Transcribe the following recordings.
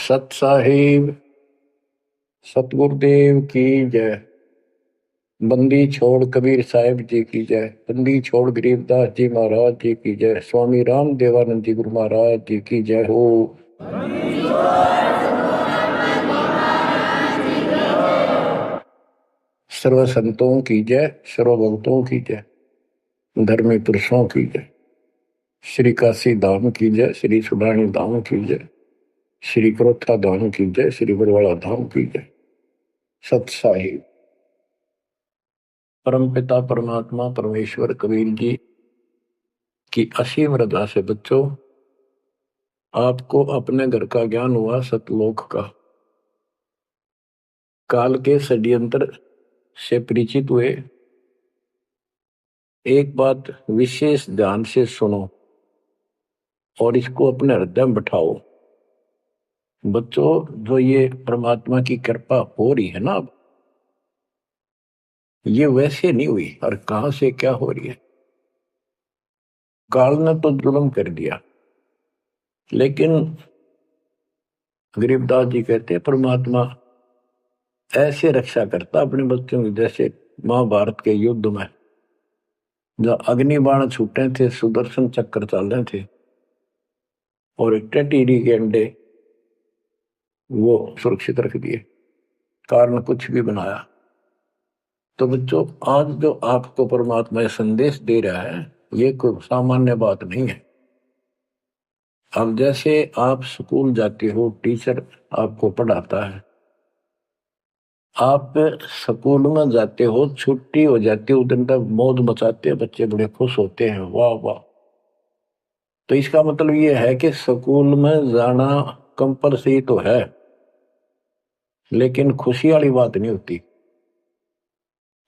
सत साहिब सतगुरुदेव की जय। बंदी छोड़ कबीर साहिब जी की जय। बंदी छोड़ गरीबदास जी महाराज जी की जय। स्वामी राम देवानंद जी गुरु महाराज जी की जय हो। सर्व संतों की जय, सर्व भक्तों की जय, धर्मी पुरुषों की जय। श्री काशी धाम की जय, श्री सुडानी धाम की जय, श्री क्रोथा धाम की जय, श्री बरवाड़ा धाम की जय। सत साहिब परमपिता परमात्मा परमेश्वर कबीर जी की असीम रजा से बच्चों आपको अपने घर का ज्ञान हुआ सतलोक का। काल के षड्यंत्र से परिचित हुए। एक बात विशेष ध्यान से सुनो और इसको अपने हृदय में बिठाओ। बच्चों, जो ये परमात्मा की कृपा हो रही है ना, अब ये वैसे नहीं हुई और कहां से क्या हो रही है। काल ने तो जुल्म कर दिया, लेकिन गरीबदास जी कहते हैं परमात्मा ऐसे रक्षा करता अपने बच्चों की, जैसे महाभारत के युद्ध में जब अग्निबाण छूटे थे, सुदर्शन चक्र चल रहे थे और एक टेटीरी के अंडे वो सुरक्षित रख दिए, कारण कुछ भी बनाया। तो बच्चों, आज जो आपको परमात्मा संदेश दे रहा है ये कोई सामान्य बात नहीं है। अब जैसे आप स्कूल जाते हो, टीचर आपको पढ़ाता है, आप स्कूल में जाते हो, छुट्टी हो जाती है, उस दिन तक मौज मचाते हैं, बच्चे बड़े खुश होते हैं, वाह वाह। तो इसका मतलब ये है कि स्कूल में जाना कंपलसरी तो है, लेकिन खुशी वाली बात नहीं होती।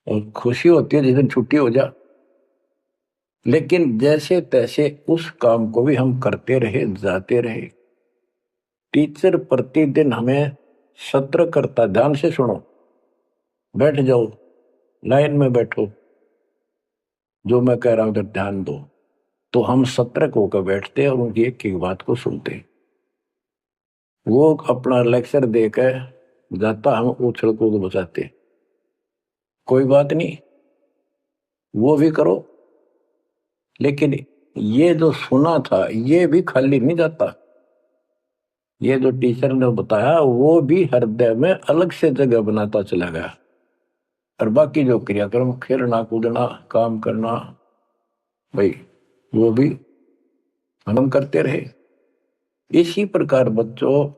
और खुशी होती है जिस दिन छुट्टी हो जा। लेकिन जैसे तैसे उस काम को भी हम करते रहे, जाते रहे। टीचर प्रतिदिन हमें सत्र करता, ध्यान से सुनो, बैठ जाओ, लाइन में बैठो, जो मैं कह रहा हूं उधर ध्यान दो। तो हम सतर्क होकर बैठते और उनकी एक एक बात को सुनते। वो अपना लेक्चर देकर जाता, हम उछल कूद बचाते। कोई बात नहीं, वो भी करो, लेकिन ये जो सुना था ये भी खाली नहीं जाता। ये जो टीचर ने बताया वो भी हृदय में अलग से जगह बनाता चला गया। और बाकी जो क्रियाक्रम, खेलना कूदना, काम करना, भाई वो भी हम करते रहे। इसी प्रकार बच्चों,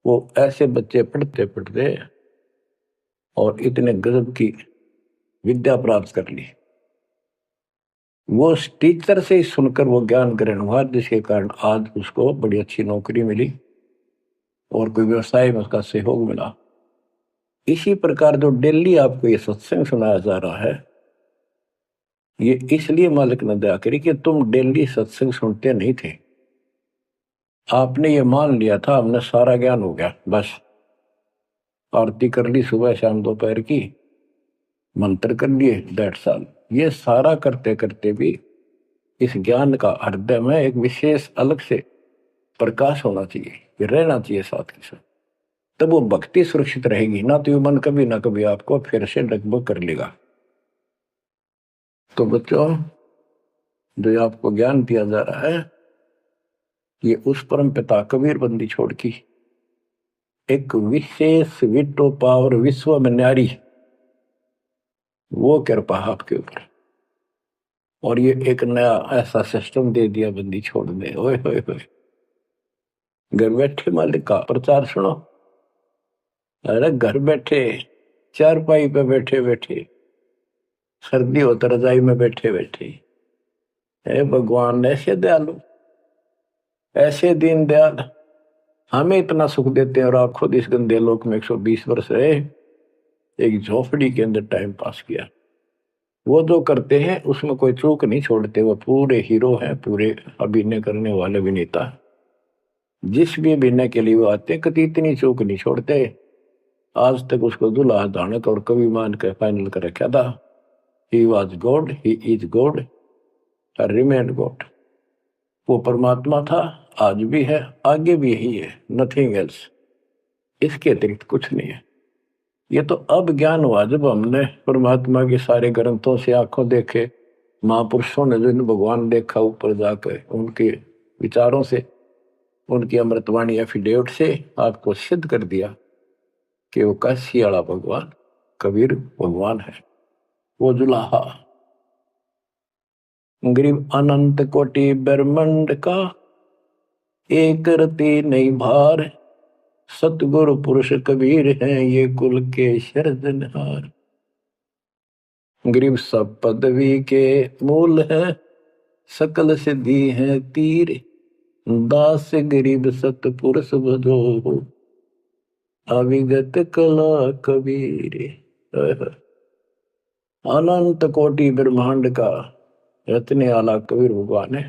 वो ऐसे बच्चे पढ़ते पढ़ते और इतने गजब की विद्या प्राप्त कर ली। वो टीचर से ही सुनकर वो ज्ञान ग्रहण हुआ, जिसके कारण आज उसको बड़ी अच्छी नौकरी मिली और कोई व्यवसाय में उसका सहयोग मिला। इसी प्रकार जो डेली आपको ये सत्संग सुनाया जा रहा है, ये इसलिए मालिक ने दया करी कि तुम डेली सत्संग सुनते नहीं थे। आपने ये मान लिया था हमने सारा ज्ञान हो गया, बस आरती कर ली सुबह शाम दोपहर की, मंत्र कर लिए, दैट्स ऑल। ये सारा करते करते भी इस ज्ञान का हृदय में एक विशेष अलग से प्रकाश होना चाहिए, ये रहना चाहिए साथ के साथ। तब वो भक्ति सुरक्षित रहेगी, ना तो ये मन कभी ना कभी आपको फिर से डगमग कर लेगा। तो बच्चों, जो आपको ज्ञान दिया जा रहा है ये उस परम पिता कबीर बंदी छोड़ की एक विशेष विटो पावर विश्व में न्यारी, वो कृपा आपके ऊपर। और ये एक नया ऐसा सिस्टम दे दिया बंदी छोड़ दे। ओए होए होए, घर बैठे मालिक का प्रचार सुनो। अरे घर बैठे, चारपाई पे बैठे बैठे, सर्दी हो तो रजाई में बैठे बैठे, हे भगवान ऐसे दयालु, ऐसे दीन दयाल, हमें इतना सुख देते हैं और आप खुद इस गंदे लोक में 120 वर्ष रहे, एक झोपड़ी के अंदर टाइम पास किया। वो जो करते हैं उसमें कोई चूक नहीं छोड़ते, वो पूरे हीरो हैं, पूरे अभिनय करने वाले अभिनेता। जिस भी अभिनय के लिए वो आते कभी इतनी चूक नहीं छोड़ते। आज तक उसको दुल्हा दानक और कवि मान कर फाइनल कर रखा था। He was God, he is God, remain God. वो परमात्मा था आज भी है, आगे भी यही है, नथिंग एल्स। इसके अतिरिक्त कुछ नहीं है। ये तो अब ज्ञान हुआ जब हमने परमात्मा के सारे ग्रंथों से आंखों देखे, महापुरुषों ने जो भगवान देखा ऊपर जाकर, उनके विचारों से, उनकी अमृतवाणी एफिडेविट से आपको सिद्ध कर दिया कि वो काशी वाला भगवान कबीर भगवान है। वो जुलाहा गरीब अनंत कोटि ब्रह्मांड का, एक रति नहीं भार, सतगुरु पुरुष कबीर हैं ये कुल के सिरजनहार। गरीब सब पदवी के मूल है, सकल सिद्धि है तीर, दास गरीब सतपुरुष भजो, अविगत कला कबीर। अनंत कोटि ब्रह्मांड का रत्ने वाला कबीर भगवान है।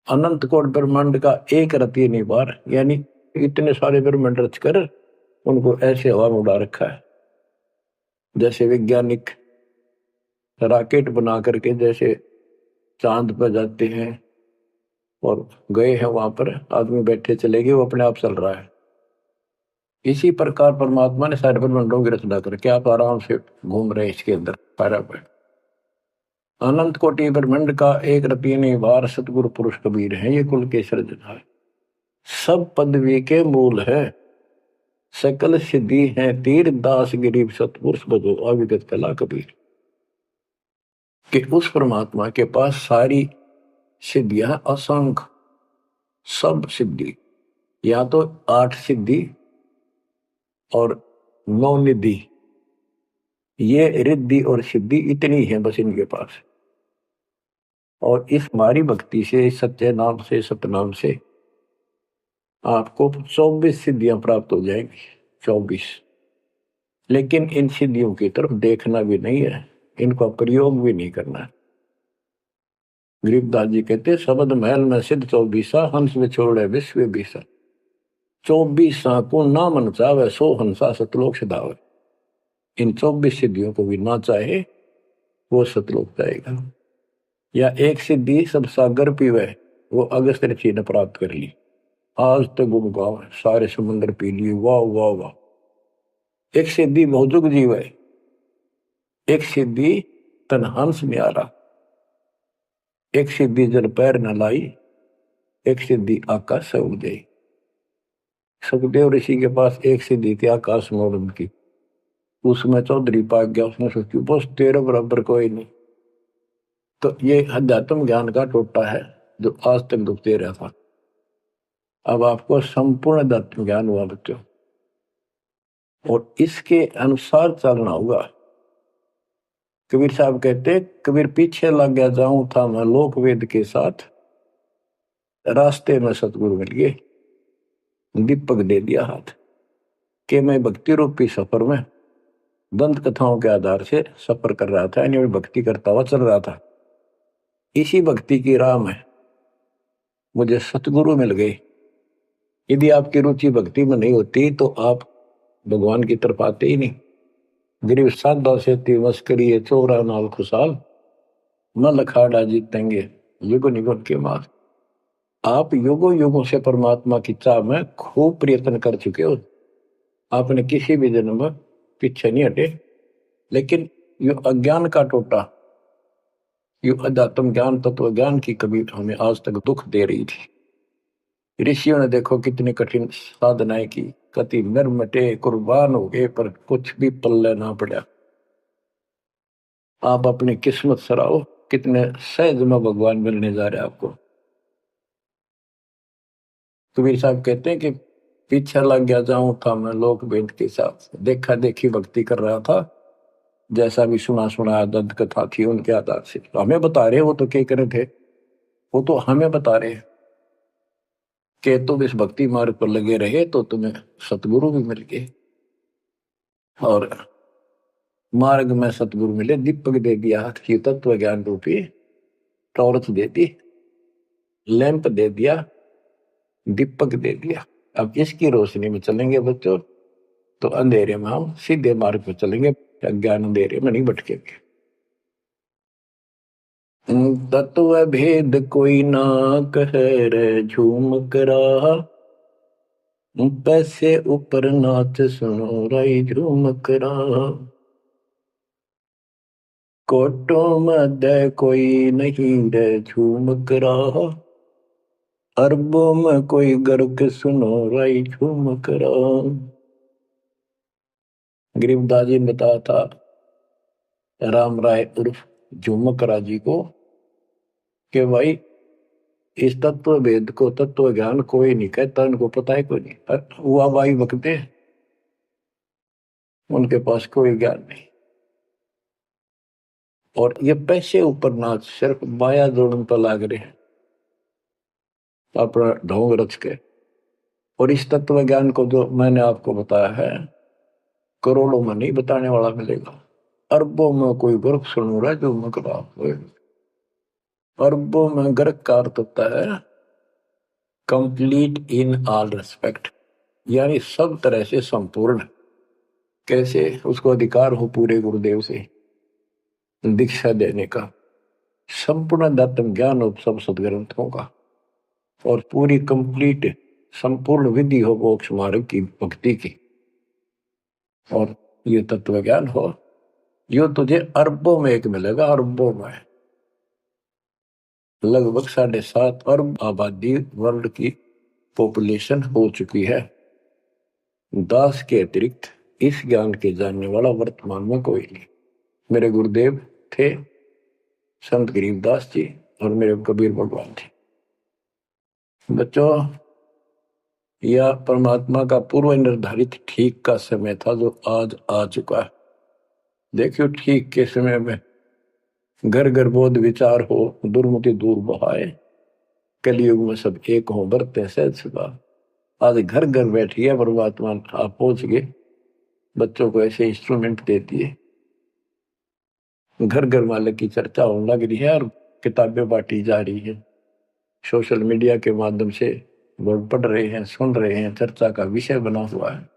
अनंत कोटि ब्रह्मांड का एक रति नहीं बार, यानी इतने सारे ब्रह्मांड रच कर उनको ऐसे हवा में उड़ा रखा है। जैसे वैज्ञानिक रॉकेट बना करके जैसे चांद पर जाते हैं और गए हैं, वहां पर आदमी बैठे चले गए, वो अपने आप चल रहा है। इसी प्रकार परमात्मा ने सारे ब्रह्मांडों की रचना करके आप आराम से घूम रहे इसके अंदर पैरा पर। अनंत कोटि ब्रह्मांड का एक रति नहीं बार, सतगुरु पुरुष कबीर है ये कुल के सिरजनहार। सब पदवी के मूल है, सकल सिद्धि है तीर, दास गरीब सतपुरुष भजो, अविगत कला कबीर। कि उस परमात्मा के पास सारी सिद्धियां, असंख्य सब सिद्धि, या तो 8 सिद्धि और 9 निधि, ये रिद्धि और सिद्धि इतनी है बस इनके पास। और इस हमारी भक्ति से, सत्य नाम से, सतनाम से आपको 24 सिद्धियां प्राप्त हो जाएंगी, 24। लेकिन इन सिद्धियों की तरफ देखना भी नहीं है, इनका प्रयोग भी नहीं करना है। गरीबदास जी कहते शब्द महल में सिद्ध 24, हंस में छोड़े विश्व बीसा, 24 को ना मन चावे, 100 हंसा सतलोक सिधावे। इन 24 सिद्धियों को भी ना चाहे वो सतलोक जाएगा। या एक सिद्धि सब सागर पीवे, वो अगस्त ऋषि ने प्राप्त कर ली, आज तक गुम गाँव सारे समुद्र पी लिए, वाह वाह वाह। एक सिद्धि मौजुग जीव है, एक सिद्धि तन हंस न्यारा, एक सिद्धि जल पैर न लाई, एक सिद्धि आकाश से उड़ गई। सुखदेव ऋषि के पास एक सिद्धि थी आकाश में उड़न की, उसमें चौधरी पाक गया, उसने सोची बस तेरे बराबर कोई नहीं। तो ये अध्यात्म ज्ञान का टोटा है जो आज तक दुखते रहा था। अब आपको संपूर्ण अध्यात्म ज्ञान हुआ बच्चों, और इसके अनुसार चलना होगा। कबीर साहब कहते, कबीर पीछे लग गया जाऊं था मैं लोक वेद के साथ, रास्ते में सतगुरु मिल गए, दीपक दे दिया हाथ, कि मैं भक्ति रूपी सफर में दंत कथाओं के आधार से सफर कर रहा था, यानी भक्ति करता हुआ चल रहा था। इसी भक्ति की राह में मुझे सतगुरु मिल गए। यदि आपकी रुचि भक्ति में नहीं होती तो आप भगवान की तरफ आते ही नहीं। गरीब साधा से तिवस करिए चोरा नाल खुशाल, न लखाड़ा जीतेंगे युग निगुण के माल। आप युगों युगों से परमात्मा की चाह में खूब प्रयत्न कर चुके हो, आपने किसी भी जन्म में पीछे नहीं हटे। लेकिन यो अज्ञान का टोटा, यो अध्यात्म ज्ञान, तत्व ज्ञान की कभी हमें आज तक दुख दे रही थी। ऋषियों ने देखो कितनी कठिन साधनाएं की, कति निर्मटे कुर्बान हो गए, पर कुछ भी पल्ले ना पड़ा। आप अपनी किस्मत सराहो, कितने सहज में भगवान मिलने जा रहे आपको। कबीर साहब कहते हैं कि पीछे लग गया जाऊं था मैं लोक वेद के साथ, देखा देखी भक्ति कर रहा था, जैसा भी सुना सुना दंत कथा थी उनके आधार से। तो हमें बता रहे, वो तो क्या करे थे, वो तो हमें बता रहे कि तुम इस भक्ति मार्ग पर लगे रहे तो तुम्हें सतगुरु भी मिल गए। और मार्ग में सतगुरु मिले, दीपक दे दिया हाथ की, तत्व ज्ञान रूपी टॉर्च दे दी, लैंप दे दिया, दीपक दे दिया। अब इसकी रोशनी में चलेंगे बच्चों तो अंधेरे में हम सीधे मार्ग पर चलेंगे, अज्ञान अंधेरे में नहीं भटकेंगे। तत्व भेद कोई ना कह रे झूम करा, पैसे ऊपर नाच सुनो राई झूम करा। कोटों मध्य कोई नहीं रे झूम करा, अरबों में कोई गर्क सुनो राई झूम करा। गरीबदास जी ने बताया था राम राय उर्फ झूमकरा जी को कि भाई इस तत्व भेद को तत्व ज्ञान कोई नहीं कहता, इनको पता है कोई नहीं, हुआ भाई बकते उनके पास कोई ज्ञान नहीं। और ये पैसे ऊपर नाच सिर्फ माया जोड़न पर लाग रहे हैं अपना ढोंग रच के। और इस तत्व ज्ञान को जो मैंने आपको बताया है करोड़ों में नहीं बताने वाला मिलेगा, अरबों में कोई गर्क सुन रहा है जो मकरा। अरबों में गर्क का अर्थ होता है कंप्लीट इन ऑल रेस्पेक्ट, यानी सब तरह से संपूर्ण। कैसे? उसको अधिकार हो पूरे गुरुदेव से दीक्षा देने का, संपूर्ण दातम ज्ञान हो सब सदग्रंथों का, और पूरी कंप्लीट संपूर्ण विधि हो मोक्ष मार्ग की भक्ति की, और ये तत्व ज्ञान हो, यो तुझे अरबों में एक मिलेगा। अरबों में लगभग 7.5 अरब आबादी वर्ल्ड की पॉपुलेशन हो चुकी है। दास के अतिरिक्त इस ज्ञान के जानने वाला वर्तमान में कोई नहीं। मेरे गुरुदेव थे संत गरीबदास जी और मेरे कबीर भगवान थे। बच्चों, यह परमात्मा का पूर्व निर्धारित ठीक का समय था जो आज आ चुका है। देखियो, ठीक के समय में घर घर बोध विचार हो, दुर्मति दूर बहाए, कलयुग में सब एक हो बरते सहज सुखा। आज घर घर बैठी है परमात्मा, आप पहुंच गए। बच्चों को ऐसे इंस्ट्रूमेंट दे दिए, घर घर मालिक की चर्चा होने लग रही है और किताबें बांटी जा रही है। सोशल मीडिया के माध्यम से लोग पढ़ रहे हैं, सुन रहे हैं, चर्चा का विषय बना हुआ है।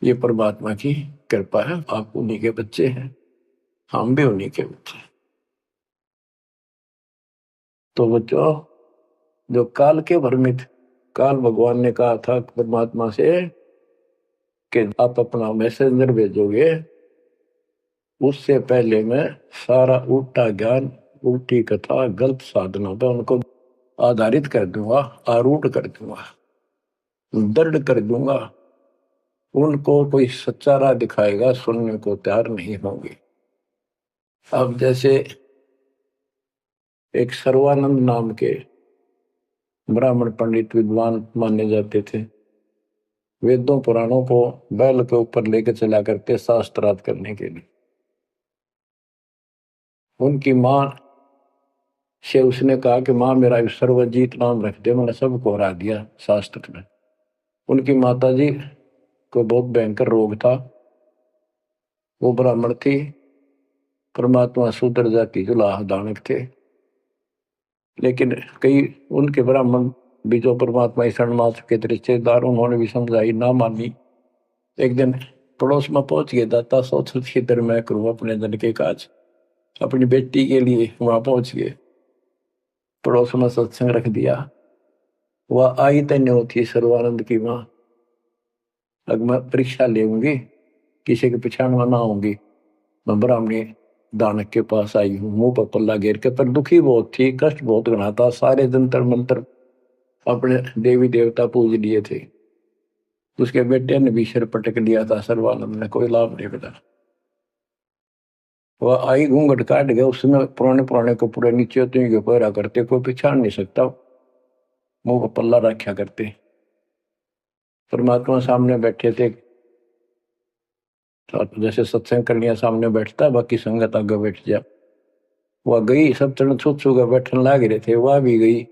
ये परमात्मा की कृपा है। आप उन्हीं के बच्चे हैं, हम भी उन्हीं के बच्चे हैं। तो बच्चों, जो काल के भ्रमित, काल भगवान ने कहा था परमात्मा से कि आप अपना मैसेंजर भेजोगे, उससे पहले मैं सारा उल्टा ज्ञान, उल्टी कथा, गलत साधना पे उनको आधारित कर दूंगा, आरूढ़ कर दूंगा, दृढ़ कर दूंगा। उनको कोई सच्चा राह दिखाएगा, सुनने को तैयार नहीं होंगे। अब जैसे एक सर्वानंद नाम के ब्राह्मण पंडित विद्वान माने जाते थे, वेदों पुराणों को बैल के ऊपर लेकर चला करते शास्त्रार्थ करने के लिए। उनकी मां से उसने कहा कि मां, मेरा सर्वजीत नाम रख दे, मैंने सबको हरा दिया शास्त्र में। उनकी माता जी को बहुत भयंकर रोग था, वो ब्राह्मण थी, परमात्मा शूद्र जाति जुलाह दानक थे। लेकिन कई उनके ब्राह्मण भी जो परमात्मा ईश्वर मात के रिश्तेदार, उन्होंने भी समझाई, ना मानी। एक दिन पड़ोस में पहुंच गए, दाता सोच खितर मैं करूं अपने धन के काज, अपनी बेटी के लिए वहां पहुंच गए। पड़ोस में सत्संग रख दिया। वह आई तन्यो थी सर्वानंद की मां, अब मैं परीक्षा लेंगी, किसी के पिछाड़ में ना आऊंगी। मैं ब्राह्मणी दानक के पास आई हूँ, मुंह पर पल्ला घेर के, पर दुखी बहुत थी, कष्ट बहुत घना था। सारे जंतर मंत्र अपने देवी देवता पूज लिए थे। उसके बेटे ने भी सिर पटक लिया था, सर्वानंद ने कोई लाभ नहीं मिला। वह आई, घूंघट काट गया, उसमें पुराने पुराने कपड़े नीचे तो पहरा करते, कोई पहचान नहीं सकता, मुंह पर पल्ला रखा करते। परमात्मा सामने बैठे थे, जैसे सत्संग करने सामने बैठता, बाकी संगत आगे बैठ जा। वह गई, सब चरण छू छू कर बैठने लाग रहे थे, वह भी गई।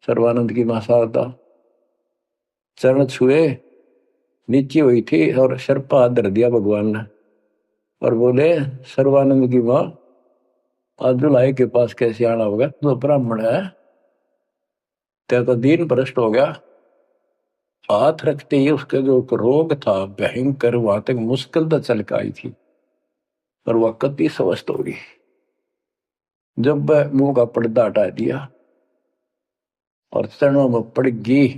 सर्वानंद की मां शारदा चरण छुए, नीचे हुई थी और सिर पर हाथ धर दिया भगवान ने और बोले, सर्वानंद की मां, आज दुल्हाई के पास कैसे आना होगा? तो ब्राह्मण है, तेरा तो दीन भ्रष्ट हो गया। हाथ रखते ही उसका जो रोग था भयंकर, वहां तक मुश्किल तो चल के आई थी, पर वह कति स्वस्थ हो गई। जब वह मुंह का पर्दा हटा दिया और चरणों में पड़ गई,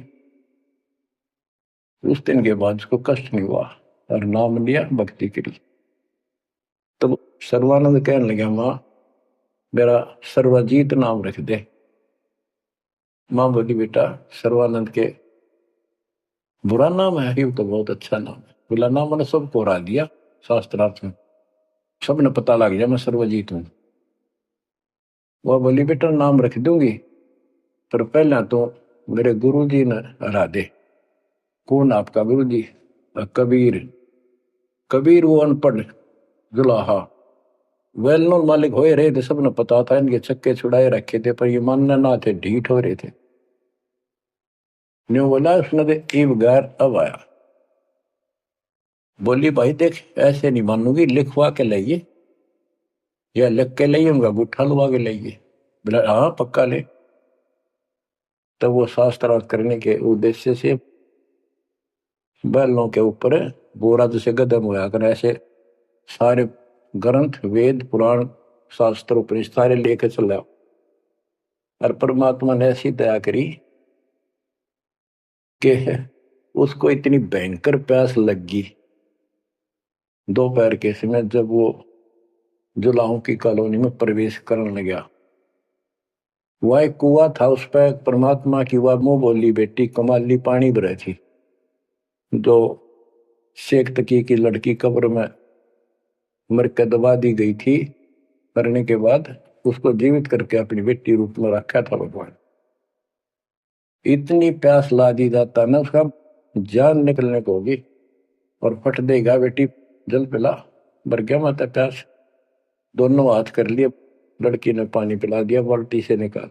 उस दिन के बाद उसको कष्ट नहीं हुआ और नाम लिया, भक्ति करी। तब सर्वानंद कहने लगा, माँ मेरा सर्वजीत नाम रख दे। माँ बोली, बेटा सर्वानंद के बुरा नाम है, ये तो बहुत अच्छा नाम है। बोला, नाम मैंने सबको हरा दिया शास्त्रार्थ में, सबने पता लग गया मैं सर्वजीत हूं। वह बोली, बेटा नाम रख दूंगी, पर पहले तो मेरे गुरु जी ने हरा दे। कौन आपका गुरु जी? कबीर। कबीर वो अनपढ़ जुलाहा, वेल नोन मालिक हो रहे थे, सबने पता था, इनके चक्के छुड़ाए रखे थे, पर ये मानने ना थे, ढीठ हो रहे थे। न्यू बोला उसने तो ईब गैर अब आया। बोली, भाई देख ऐसे नहीं मानूंगी, लिखवा के लाइए, या लिख के लाइए, उनका गुट्ठा लुवा के लाइए। बोला, हाँ पक्का ले। तब वो शास्त्रार्थ करने के उद्देश्य से बैलों के ऊपर बोरा जैसे गदम होया कर, ऐसे सारे ग्रंथ वेद पुराण शास्त्र उपनिषद सारे लेके चला। और परमात्मा ने ऐसी दया करी कि उसको इतनी भयंकर प्यास लगी दोपहर के समय, जब वो जुलाहों की कॉलोनी में प्रवेश करने लगा। वह एक कुआ था, उस पर परमात्मा की वह मुंह बोली बेटी कमाली पानी भरे थी, जो शेख तकी की लड़की कब्र में मर के दबा दी गई थी, करने के बाद उसको जीवित करके अपनी बेटी रूप में रखा था भगवान। इतनी प्यास ला दी जाता ना, उसका जान निकलने को होगी और फट देगा, बेटी जल पिला। मर गया माता प्यास। दोनों हाथ कर लिए, लड़की ने पानी पिला दिया बाल्टी से निकाल।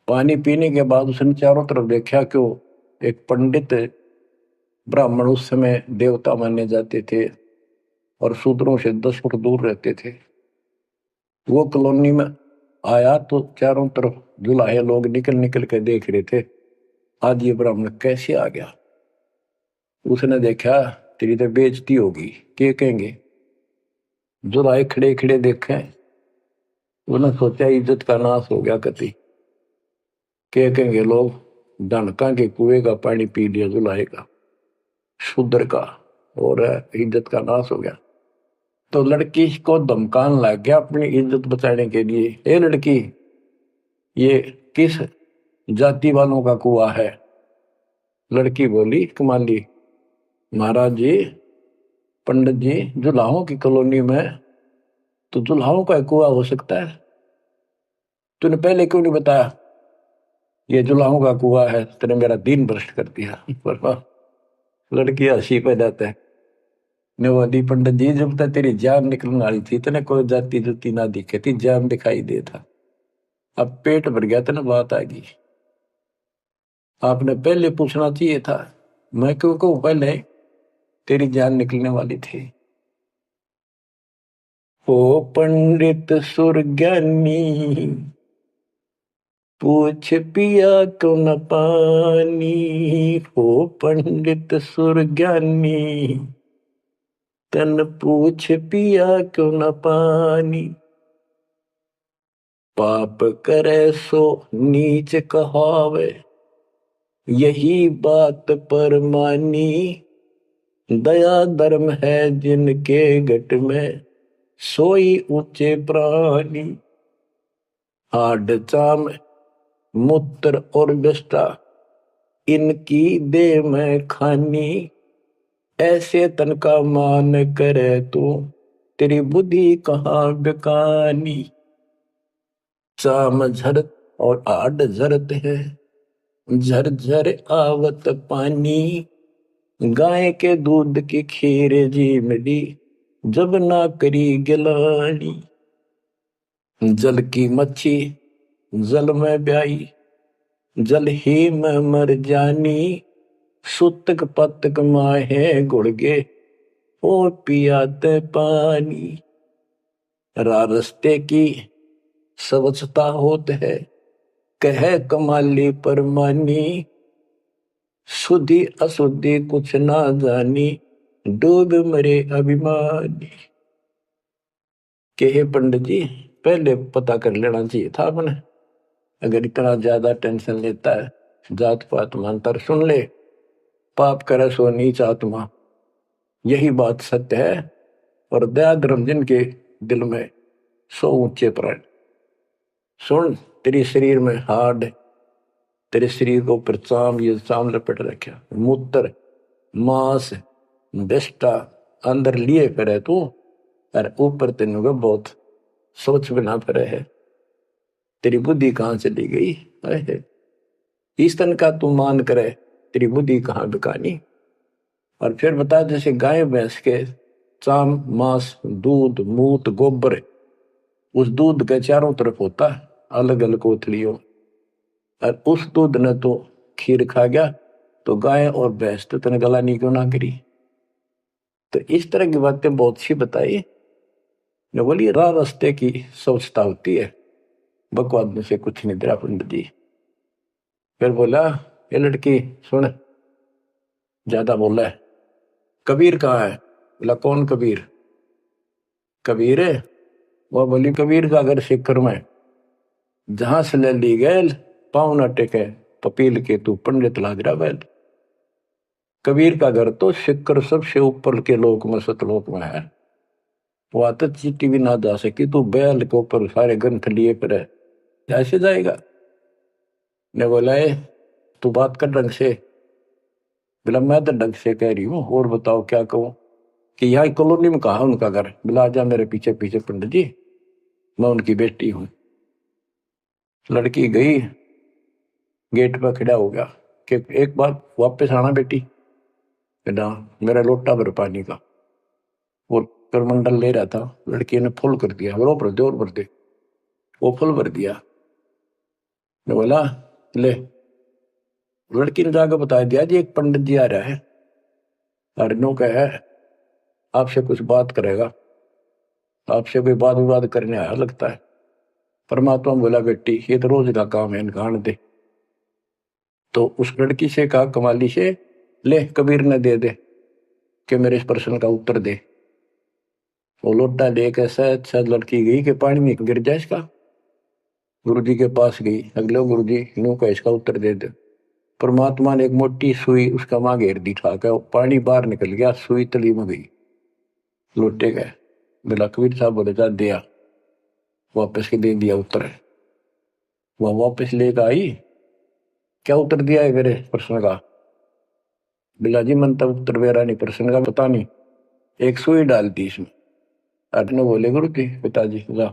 पानी पीने के बाद उसने चारों तरफ देखा कि एक पंडित ब्राह्मण, उस समय देवता माने जाते थे और शूद्रों से 10 फुट दूर रहते थे, वो कॉलोनी में आया तो चारों तरफ जुलाहे लोग निकल निकल के देख रहे थे, आज ये ब्राह्मण कैसे आ गया। उसने देखा, तेरी तो बेइज्जती होगी, क्या कहेंगे। जुलाहे खड़े खड़े देखे, उन्होंने सोचा इज्जत का नाश हो गया कति, क्या कहेंगे लोग, डनका के कुएं का पानी पी लिया जुलाहे का, शूद्र का, और इज्जत का नाश हो गया। तो लड़की को धमकाने लग गया अपनी इज्जत बचाने के लिए, ए लड़की ये किस जाति वालों का कुआ है? लड़की बोली, कमाली महाराज जी, पंडित जी, जुलाहों की कॉलोनी में तो जुलाहों का कुआ हो सकता है, तूने पहले क्यों नहीं बताया ये जुलाहों का कुआ है? तेने मेरा दिन भ्रष्ट कर दिया। लड़की हंसी पे जाता है, ने बोली, पंडित जी जब तक तेरी जान निकलने वाली थी तेने कोई जाति जुती ना दिखे थी, जान दिखाई दे था, अब पेट भर गया था ना, बात आ गई। आपने पहले पूछना चाहिए था, मैं क्यों कहूं पहले, तेरी जान निकलने वाली थी। ओ पंडित सुरज्ञानी, पूछ पिया क्यों न पानी, ओ पंडित सुरज्ञानी, तन पूछ पिया क्यों न पानी। पाप करे सो नीच कहावे, यही बात पर मानी, दया धर्म है जिनके घट में, सोई ऊंचे प्राणी। हाड चाम मूत्र और विष्ठा, इनकी दे में खानी, ऐसे तन का मान करे तू, तेरी बुद्धि कहाँ बेकानी। चाम झरत और आड झरत है, झरझर आवत पानी, गाय के दूध की खीर जी मिली, जब ना करी गिलानी। जल की मच्छी जल में ब्याई, जल ही में मर जानी, सुतक पतक माहे गुड़गे, और पियाते पानी। रास्ते की स्वच्छता होत है, कह कमाली परमानी, शुद्धि अशुद्धि कुछ ना जानी, डूब मरे अभिमानी। के पंडित जी, पहले पता कर लेना चाहिए था अपने। अगर इतना ज्यादा टेंशन लेता है, जात पात मंत्र सुन ले, पाप करे सो नीच आत्मा, यही बात सत्य है। और दया धर्म जिनके दिल में सो ऊंचे प्राण। सुन, तेरे शरीर में हाड, तेरे शरीर को ऊपर चाम, ये चाम लपेट रखा, मूत्र मांस बिष्टा अंदर लिए फिरे तू, और ऊपर तेन को बहुत सोच बना फिरे है। तेरी बुद्धि कहाँ चली गई है? इस तन का तू मान करे, तेरी बुद्धि कहाँ बिकानी। और फिर बता, जैसे गाय भैंस के चाम मांस दूध मूत गोबर, उस दूध के चारों तरफ होता है अलग अलग कोथलियों, और उस दूध ने तो खीर खा गया, तो गाय और भैंस तो तेने गलानी क्यों ना करी। तो इस तरह की बातें बहुत सी बताई। जो बोली राह रास्ते की सोचता होती है, बकवाद में से कुछ नहीं तेरा पंडित जी। फिर बोला, ये लड़की सुन, ज्यादा बोला है, कबीर कहाँ है? बोला, कौन कबीर? कबीर है? वह बोली, कबीर का घर सिक्कर में, जहां से ले ली गैल पाँव न टेके पपील के तू पंडित लाग रहा बैल। कबीर का घर तो सिक्कर सबसे ऊपर के लोक में सतलोक में है, वहां तो चीटी भी ना जा सकी, तू बैल के ऊपर सारे ग्रंथ लिए पर है, ऐसे जाएगा? ने बोला, तू बात कर ढंग से। बोला, मैं तो ढंग से कह रही हूँ, और बताओ क्या कहूँ। कि यहाँ कॉलोनी में कहा उनका घर? बोला, जा मेरे पीछे पीछे पंडित जी, मैं उनकी बेटी हूँ। लड़की गई, गेट पर खड़ा हो गया कि एक बार वापस आना बेटी। बेटा, मेरा लोटा भर पानी का। वो करमंडल ले रहा था, लड़की ने फुल कर दिया, और भर दे और भर दे। वो फुल भर दिया। मैं बोला, ले। लड़की ने जाकर बता दिया, जी एक पंडित जी आ रहा है, और नो कह है आपसे कुछ बात करेगा, आपसे कोई बात विवाद करने आया लगता है। परमात्मा बोला, बेटी ये तो रोज का काम है, इनका आने दे। तो उस लड़की से कहा कमाली से, ले कबीर ने दे दे कि मेरे इस प्रश्न का उत्तर दे। वो लोटा लेकर शायद लड़की गई कि पानी में गिर जाए इसका। गुरुजी के पास गई, अगले गुरुजी नो का इसका उत्तर दे दे। परमात्मा ने एक मोटी सुई उसका मां घेर दी, ठाकर पानी बाहर निकल गया, सुई तली में गई, लोटे गए। बोला, कबीर साहब बोले, जा दिया, वापस के दे दिया उत्तर। वह वापस लेकर आई, क्या उत्तर दिया है मेरे प्रश्न का? बिला जी मन तब उत्तर मेरा नहीं, प्रश्न का पता नहीं, एक सुई डाल दी इसमें। अर्जुन बोले, गुरु जी पिताजी जा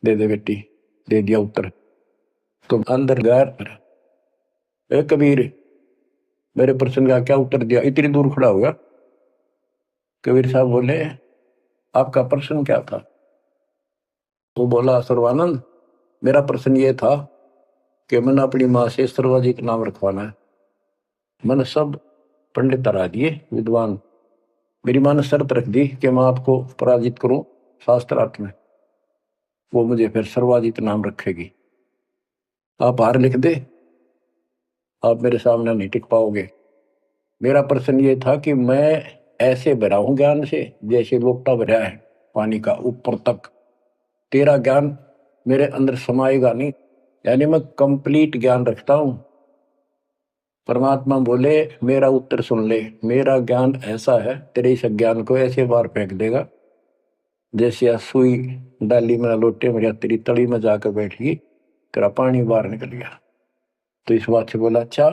दे दे बेटी, दे दिया उत्तर। तो अंदर गैर, ए कबीर मेरे प्रश्न का क्या उत्तर दिया? इतनी दूर खड़ा होगा। कबीर साहब बोले, आपका प्रश्न क्या था? वो बोला, सर्वानंद मेरा प्रश्न ये था कि मैंने अपनी माँ से सर्वाजीत नाम रखवाना है। मैंने सब पंडित तरा दिए विद्वान, मेरी माँ ने शर्त रख दी कि मैं आपको पराजित करूं शास्त्रार्थ में, वो मुझे फिर सर्वाजीत नाम रखेगी। आप हार लिख दे, आप मेरे सामने नहीं टिक पाओगे। मेरा प्रश्न ये था कि मैं ऐसे भरा हूं ज्ञान से जैसे लोटा भरा है पानी का ऊपर तक, तेरा ज्ञान मेरे अंदर समाएगा नहीं, यानी मैं कंप्लीट ज्ञान रखता हूं। परमात्मा बोले, मेरा उत्तर सुन ले, मेरा ज्ञान ऐसा है तेरे इस ज्ञान को ऐसे बार फेंक देगा जैसे सुई डाली में लोटे में, तेरी तली में जाकर बैठ गई, तेरा पानी बाहर निकल गया। तो इस बात से बोला, अच्छा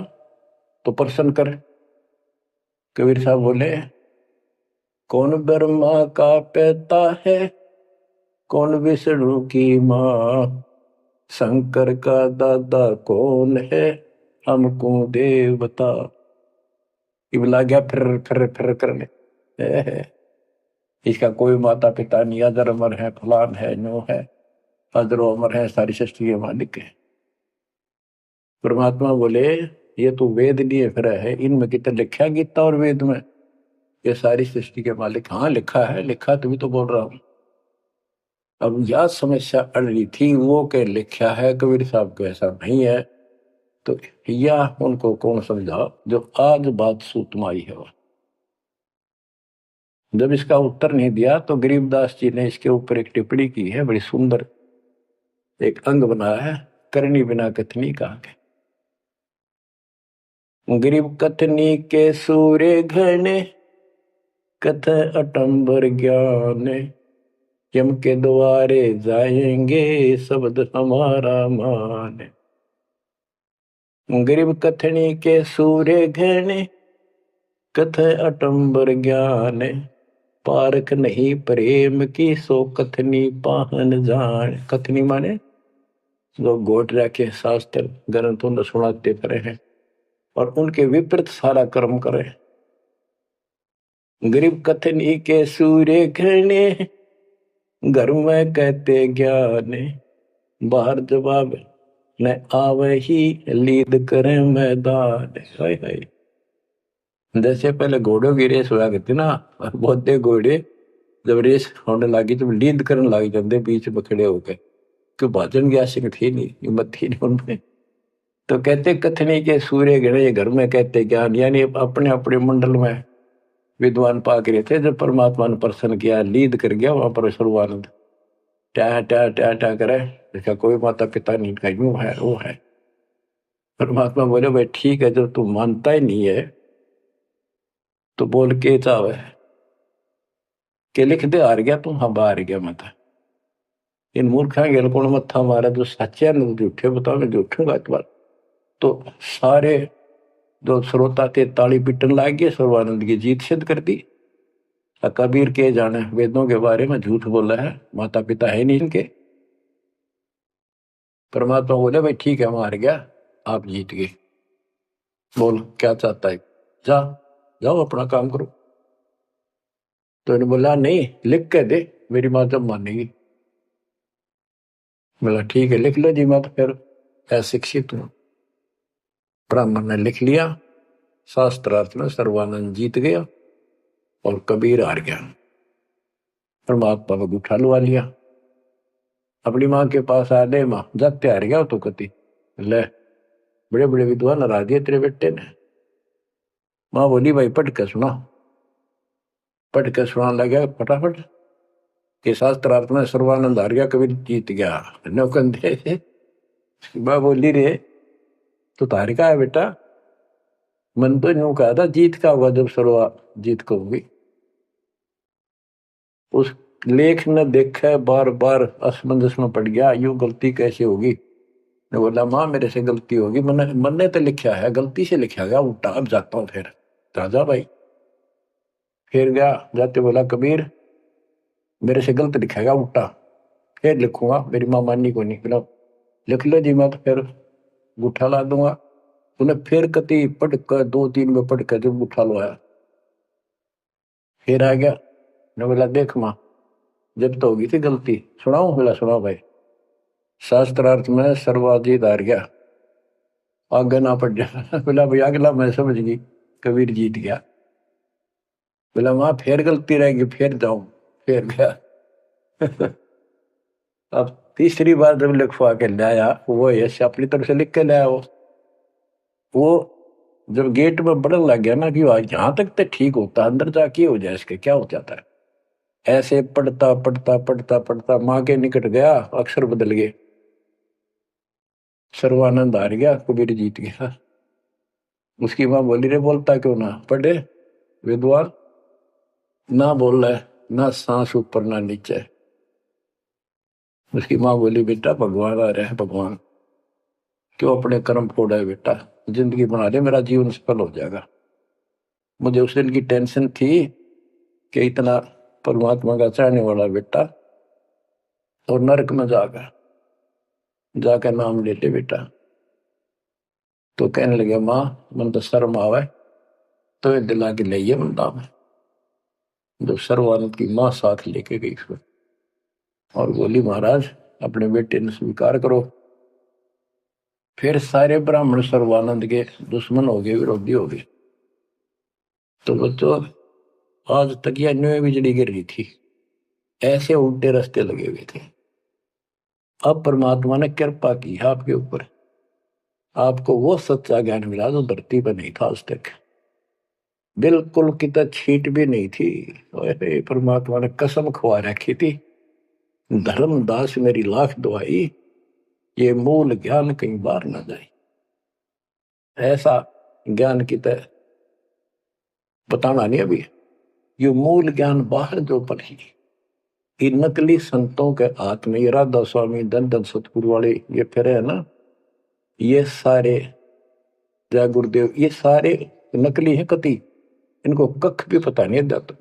तो प्रश्न कर। कबीर साहब बोले, कौन ब्रह्मा का पिता है, कौन विष्णु की माँ, शंकर का दादा कौन है, हमको देव बता। इबला गया फिर करने, इसका कोई माता पिता नहीं, अजर अमर है, फलान है, नो है, अजरो अमर है, सारी सृष्टि के मालिक है। परमात्मा बोले, ये तो वेद लिए फिर है, इनमें कितना लिखा गीता और वेद में ये सारी सृष्टि के मालिक? हाँ लिखा है, लिखा तभी तो बोल रहा हूं। अब यह समस्या अड़ रही थी, वो के लिखा है कबीर साहब को ऐसा नहीं है, तो यह उनको कौन समझा जो आज बात सूतम आई है। जब इसका उत्तर नहीं दिया तो गरीबदास जी ने इसके ऊपर एक टिप्पणी की है बड़ी सुंदर, एक अंग बनाया है, करनी बिना कथनी कहा के। गरीब कथनी के सूर्य घने, कथ अटंबर ज्ञान, यम के द्वारे जाएंगे शब्द हमारा मान। गरीब कथनी के सूर्य घने, कथ अटंबर ज्ञान, पारख नहीं प्रेम की सो कथनी पाहन जान। कथनी माने जो गोट रखे शास्त्र ग्रंथों ने सुनाते करे हैं और उनके विपरीत सारा कर्म करे। गरीब कथनी के सूर्य घने, घर में कहते ज्ञान, बाहर जवाब न आवे ही लीद करे मैदान। हाय हाय। जैसे पहले घोड़ों की रेस हुआ करती ना, और बहुत घोड़े जब रेस होने लगी तो लीद करने लग जाते बीच में खड़े होकर, क्यों भाजन की आशिक थी नहीं, हिम्मत थी नहीं उनमें। तो कहते कथनी के सूर्य घने, घर में कहते ज्ञान, यानी अपने अपने मंडल में विद्वान पाक रहे थे। जब परमात्मा ने प्रसन्न किया, लीद कर गया वहां पर सर्वानंद ट्या ट्या ट्या ट्या करे, देखा कोई माता पिता नहीं का, यूं है वो है। परमात्मा बोले भाई ठीक है, जब तू मानता ही नहीं है तो बोल के चाहे के लिख दे, हार गया तू, हाँ हार गया मत। इन मूर्खा गेल कौन मत्था मारा, जो सच्चे न झूठे बताओ, मैं झूठूंगा इस बार। तो सारे जो श्रोता थे ताली पिटन लाग गए, सर्वानंद की जीत सिद्ध कर दी। कबीर के जाने वेदों के बारे में झूठ बोला है, माता पिता है नहीं इनके। परमात्मा बोले भाई ठीक है, हम हार गया, आप जीत गए, बोल क्या चाहता है, जा जाओ अपना काम करो। तो इन्होंने बोला नहीं, लिख के दे, मेरी माँ जब मानेगी। बोला ठीक है लिख लो जी, मैं तो फिर अशिक्षित हूं। ब्राह्मण ने लिख लिया, शास्त्रार्थ में सर्वानंद जीत गया और कबीर हार गया। परमात्मा को उठा लुआ लिया, अपनी माँ के पास आ गए, माँ जाते हार गया तो कति ले, बड़े बड़े विद्वान हरा दिए तेरे बेटे ने। माँ बोली भाई पढ़ के सुना, पढ़ के सुनाने लगा फटाफट कि शास्त्रार्थ में सर्वानंद हार गया, कबीर जीत गया। नौकंदे माँ बोली रे तो तार का है बेटा, मन तो यूं कहा था जीत का होगा जब सर्वा जीत को होगी। उस लेख ने देखा, बार बार असमंजस में पड़ गया, यूं गलती कैसे होगी। मैं बोला माँ मेरे से गलती होगी, मन ने तो लिखा है, गलती से लिखा गया उल्टा, अब जाता हूँ फिर। राजा भाई फिर गया, जाते बोला कबीर मेरे से गलत लिखेगा उल्टा, फिर लिखूंगा, मेरी माँ माननी को नहीं। बोला लिख लो जी, मैं तो फिर गुठा ला दूंगा। उन्हें फिर कति पढ़ कर 2-3 में पढ़ कर जब गुठा लो आया, फिर आ गया। ने बोला देख माँ जब तो होगी थी गलती, सुनाऊ। बोला सुनाओ भाई। शास्त्रार्थ में सर्वाजीत हार गया, आगे ना पड़ जा। बोला भाई अगला मैं समझ गई, कबीर जीत गया। बोला माँ फिर गलती रहेगी, फिर जाऊं, फिर गया। अब तीसरी बार जब लिखवा के लाया, वो यश अपनी तरफ से लिख के लाया। वो जब गेट में बढ़ने लग गया ना कि यहां तक तो ठीक होता, अंदर जाके हो जाए इसके क्या हो जाता है। ऐसे पढ़ता पढ़ता पढ़ता पढ़ता माँ के निकट गया, अक्षर बदल गए, सर्वानंद हार गया, कबीर जीत गया। उसकी माँ बोली रे बोलता क्यों ना, पढ़े विद्वान ना बोल रहा है, ना सांस ऊपर ना नीचे। उसकी माँ बोली बेटा भगवान आ रहे हैं, भगवान क्यों अपने कर्म फोड़ा है बेटा, जिंदगी बना ले, मेरा जीवन सफल हो जाएगा। मुझे उस दिन की टेंशन थी कि इतना परमात्मा का चाहने वाला बेटा और नरक में जाकर नाम ले ले बेटा। तो कहने लगे माँ मन तो शर्म आवे, तो ये दिला के ले बंदा में। जब सर्वानंद की माँ साथ लेके गई उसको और बोली महाराज अपने बेटे ने स्वीकार करो। फिर सारे ब्राह्मण सर्वानंद के दुश्मन हो गए, विरोधी हो गए। तो बच्चों आज तक यह न्यू बिजली गिर रही थी, ऐसे उल्टे रास्ते लगे हुए थे। अब परमात्मा ने कृपा की आपके ऊपर, आपको वो सच्चा ज्ञान मिला जो धरती पर नहीं था आज तक, बिल्कुल कितना छीट भी नहीं थी। परमात्मा ने कसम खुआ रखी थी, धर्मदास मेरी लाख दुआई, ये मूल ज्ञान कहीं बाहर न जाए। ऐसा ज्ञान की तरह बताना नहीं अभी। ये मूल ज्ञान बाहर जो पढ़ी, ये नकली संतों के हाथ में, ये राधा स्वामी धन धन सतगुरु वाले ये फिर है ना, ये सारे जय गुरुदेव, ये सारे नकली हैं कति, इनको कख भी पता नहीं जाता।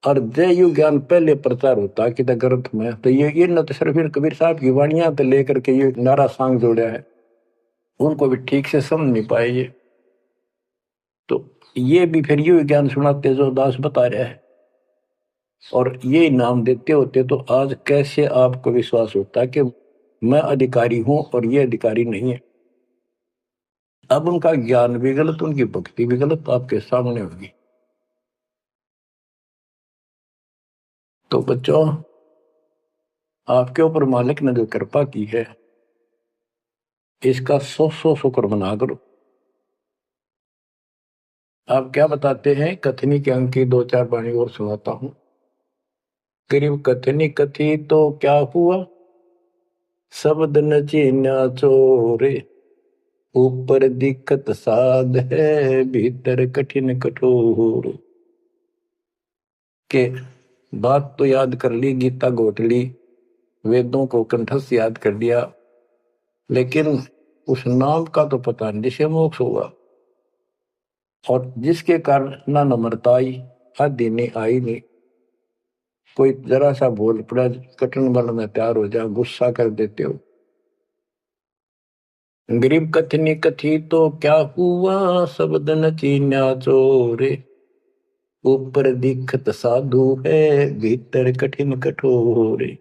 और जय यु ज्ञान पहले प्रचार होता कि ग्रंथ में, तो ये न तो सिर्फ कबीर साहब की वाणियां तो लेकर के ये नारा सांग जोड़ा है, उनको भी ठीक से समझ नहीं पाए ये। तो ये भी फिर यू ज्ञान सुनाते जो दास बता रहा है, और ये नाम देते होते, तो आज कैसे आपको विश्वास होता कि मैं अधिकारी हूं और ये अधिकारी नहीं है। अब उनका ज्ञान भी गलत, उनकी भक्ति भी गलत आपके सामने होगी। तो बच्चों, आपके ऊपर मालिक ने जो कृपा की है, इसका 100 शुक्र मना करो। आप क्या बताते हैं, कथनी के अंक की 2-4 वाणी और सुनाता हूं। करीब कथनी कथी तो क्या हुआ, शब्द न चीन्या चोरे, ऊपर दिक्कत साध है, भीतर कठिन कठोर। के बात तो याद कर ली, गीता घोट ली, वेदों को कंठस्थ याद कर लिया, लेकिन उस नाम का तो पता नहीं जिसे मोक्ष होगा, और जिसके कारण ना नम्रता आई, आदि नहीं आई नहीं। कोई जरा सा बोल पड़ा, कटन बनने तैयार हो जा, गुस्सा कर देते हो। गरीब कथनी कथी तो क्या हुआ, शब्द न चीन्या चोरे, ऊपर दिखत साधु है, भीतर कठिन कठोरे।